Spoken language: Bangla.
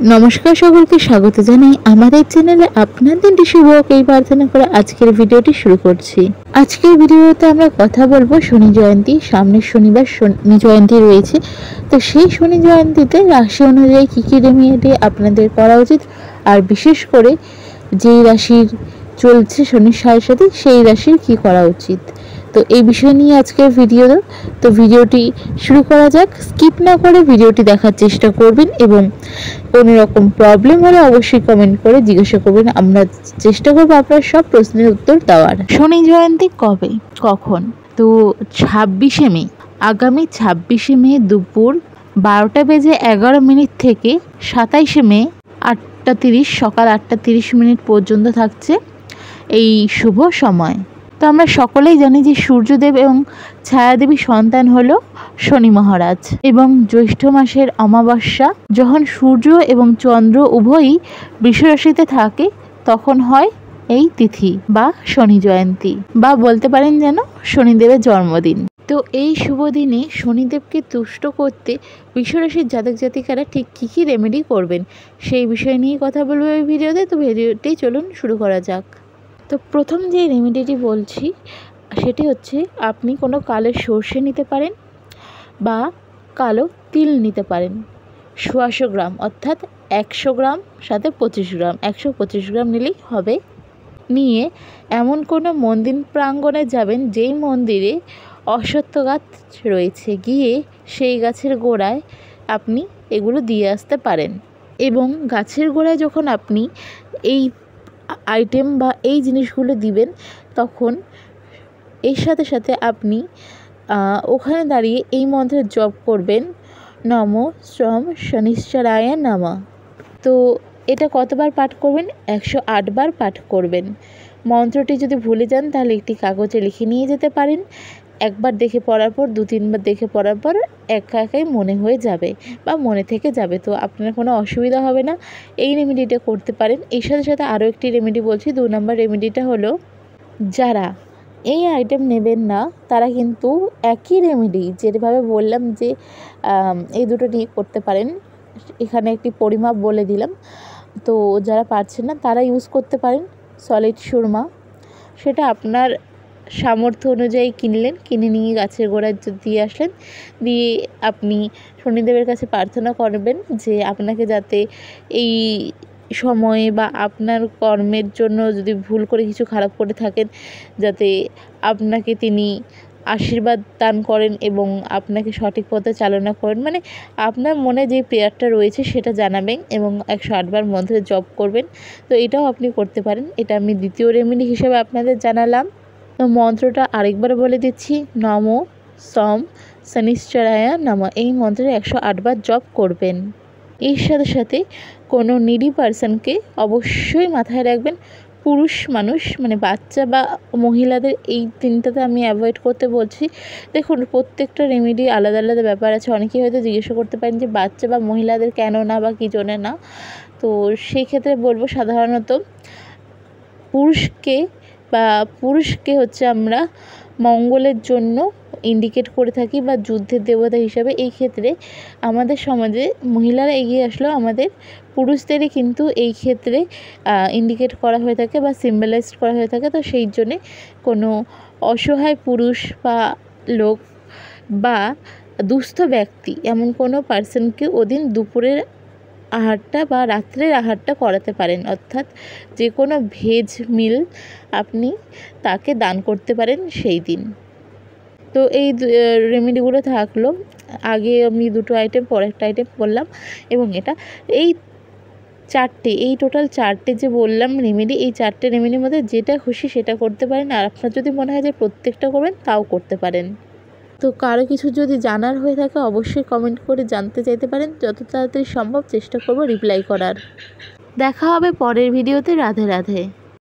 নমস্কার, সকলকে স্বাগত জানাই আমাদের চ্যানেলে। আপনাদের শুভ হোক এই প্রার্থনা করে আজকের ভিডিওটি শুরু করছি। আজকের ভিডিওতে আমরা কথা বলবো শনি জয়ন্তী। সামনের শনিবার শনি জয়ন্তী রয়েছে, তো সেই শনি জয়ন্তীতে রাশি অনুযায়ী কী কী রেমেডি আপনাদের করা উচিত, আর বিশেষ করে যেই রাশির চলছে শনির সাড়ে সাথে সেই রাশির কী করা উচিত, তো এই বিষয় নিয়ে আজকের ভিডিও। তো ভিডিওটি শুরু করা যাক। স্কিপ না করে ভিডিওটি দেখার চেষ্টা করবেন এবং কোনো রকম প্রবলেম হলে অবশ্যই কমেন্ট করে জিজ্ঞাসা করবেন। আমরা চেষ্টা করবো আপনার সব প্রশ্নের উত্তর দেওয়ার। শনি জয়ন্তী কবে, কখন? তো 26শে মে, আগামী 26শে মে দুপুর 12টা বেজে 11 মিনিট থেকে 27শে মে 8টা 30, সকাল 8টা 30 পর্যন্ত থাকছে এই শুভ সময়। তো আমরা সকলেই জানি যে সূর্যদেব এবং ছায়াদেবী সন্তান হলো শনি মহারাজ, এবং জ্যৈষ্ঠ মাসের অমাবস্যা যখন সূর্য এবং চন্দ্র উভয়ই বৃষ রাশিতে থাকে তখন হয় এই তিথি বা শনি জয়ন্তী, বা বলতে পারেন যেন শনিদেবের জন্মদিন। তো এই শুভ দিনে শনিদেবকে তুষ্ট করতে বৃষ রাশির জাতক জাতিকারা ঠিক কী কী রেমেডি করবেন সেই বিষয় নিয়ে কথা বলবো এই ভিডিওতে। তো ভিডিওটি চলুন শুরু করা যাক। তো প্রথম যে রেমেডিটি বলছি সেটি হচ্ছে, আপনি কোনো কালো সর্ষে নিতে পারেন বা কালো তিল নিতে পারেন। 100 গ্রাম, অর্থাৎ 100 গ্রাম সাথে 25 গ্রাম, 125 গ্রাম নিলেই হবে। নিয়ে এমন কোনো মন্দির প্রাঙ্গণে যাবেন যেই মন্দিরে অশ্বত্থ গাছ রয়েছে, গিয়ে সেই গাছের গোড়ায় আপনি এগুলো দিয়ে আসতে পারেন। এবং গাছের গোড়ায় যখন আপনি এই আইটেম বা এই জিনিসগুলো দিবেন, তখন এর সাথে সাথে আপনি ওখানে দাঁড়িয়ে এই মন্ত্রের জপ করবেন, নম শ্রম শনিশ্চরায় নমঃ। তো এটা কতবার পাঠ করবেন? 108 বার পাঠ করবেন। মন্ত্রটি যদি ভুলে যান তাহলে একটি কাগজে লিখে নিয়ে যেতে পারেন। একবার দেখে পড়ার পর 2-3 বার দেখে পড়ার পর একাই মনে হয়ে যাবে বা মনে থেকে যাবে, তো আপনার কোনো অসুবিধা হবে না। এই রেমেডিটা করতে পারেন। এর সাথে সাথে আরও একটি রেমেডি বলছি। 2 নম্বর রেমেডিটা হলো, যারা এই আইটেম নেবেন না তারা কিন্তু একই রেমেডি যেভাবে বললাম যে এই দুটো নিয়ে করতে পারেন, এখানে একটি পরিমাপ বলে দিলাম। তো যারা পারছেন না তারা ইউজ করতে পারেন সলিড সুরমা। সেটা আপনার সামর্থ্য অনুযায়ী কিনে নিয়ে গাছের গোড়ায় দিয়ে আসলেন, দিয়ে আপনি শনিদেবের কাছে প্রার্থনা করবেন যে আপনাকে যাতে এই সময়ে বা আপনার কর্মের জন্য যদি ভুল করে কিছু খারাপ করে থাকেন, যাতে আপনাকে তিনি আশীর্বাদ দান করেন এবং আপনাকে সঠিক পথে চালনা করেন। মানে আপনার মনে যে প্রেয়ারটা রয়েছে সেটা জানাবেন এবং 108 বার মন্ত্রে জপ করবেন। তো এটাও আপনি করতে পারেন। এটা আমি দ্বিতীয় রেমেডি হিসেবে আপনাদের জানালাম। তো মন্ত্রটা আরেকবার বলে দিচ্ছি, নম সম শনিশ্চরায় নমঃ। এই মন্ত্রে 108 বার জপ করবেন। এর সাথে সাথে কোনো নিডি পারসনকে অবশ্যই মাথায় রাখবেন, পুরুষ মানুষ মানে বাচ্চা বা মহিলাদের, এই তিনটাতে আমি অ্যাভয়েড করতে বলছি। দেখুন, প্রত্যেকটা রেমেডি আলাদা আলাদা ব্যাপার আছে। অনেকেই হয়তো জিজ্ঞাসা করতে পারেন যে বাচ্চা বা মহিলাদের কেন না বা কী জন্যে না। তো সেই ক্ষেত্রে বলবো, সাধারণত পুরুষকে হচ্ছে আমরা মঙ্গলের জন্য ইন্ডিকেট করে থাকি বা যুদ্ধের দেবতা হিসাবে। এই ক্ষেত্রে আমাদের সমাজে মহিলারা এগিয়ে আসলেও আমাদের পুরুষদেরই কিন্তু এই ক্ষেত্রে ইন্ডিকেট করা হয়ে থাকে বা সিম্বলাইজড করা হয়ে থাকে। তো সেই জন্যে কোনো অসহায় পুরুষ বা লোক বা দুস্থ ব্যক্তি এমন কোনো পার্সনকে ওদিন দুপুরের আহারটা বা রাত্রের আহারটা করাতে পারেন, অর্থাৎ যে কোনো ভেজ মিল আপনি তাকে দান করতে পারেন সেই দিন। তো এই রেমেডিগুলো থাকলো। আগে আমি দুটো আইটেম, পরে একটা আইটেম বললাম, এবং এই টোটাল 4টে যে বললাম রেমেডি, এই 4টে রেমেডির মধ্যে যেটা খুশি সেটা করতে পারেন। আর আপনার যদি মনে হয় যে প্রত্যেকটা করবেন তাও করতে পারেন। তো কারো কিছু যদি জানার হয়ে থাকে অবশ্যই কমেন্ট করে জানতে চাইতে পারেন। যত তাড়াতাড়ি সম্ভব চেষ্টা করব রিপ্লাই করার। দেখা হবে পরের ভিডিওতে। রাধে রাধে।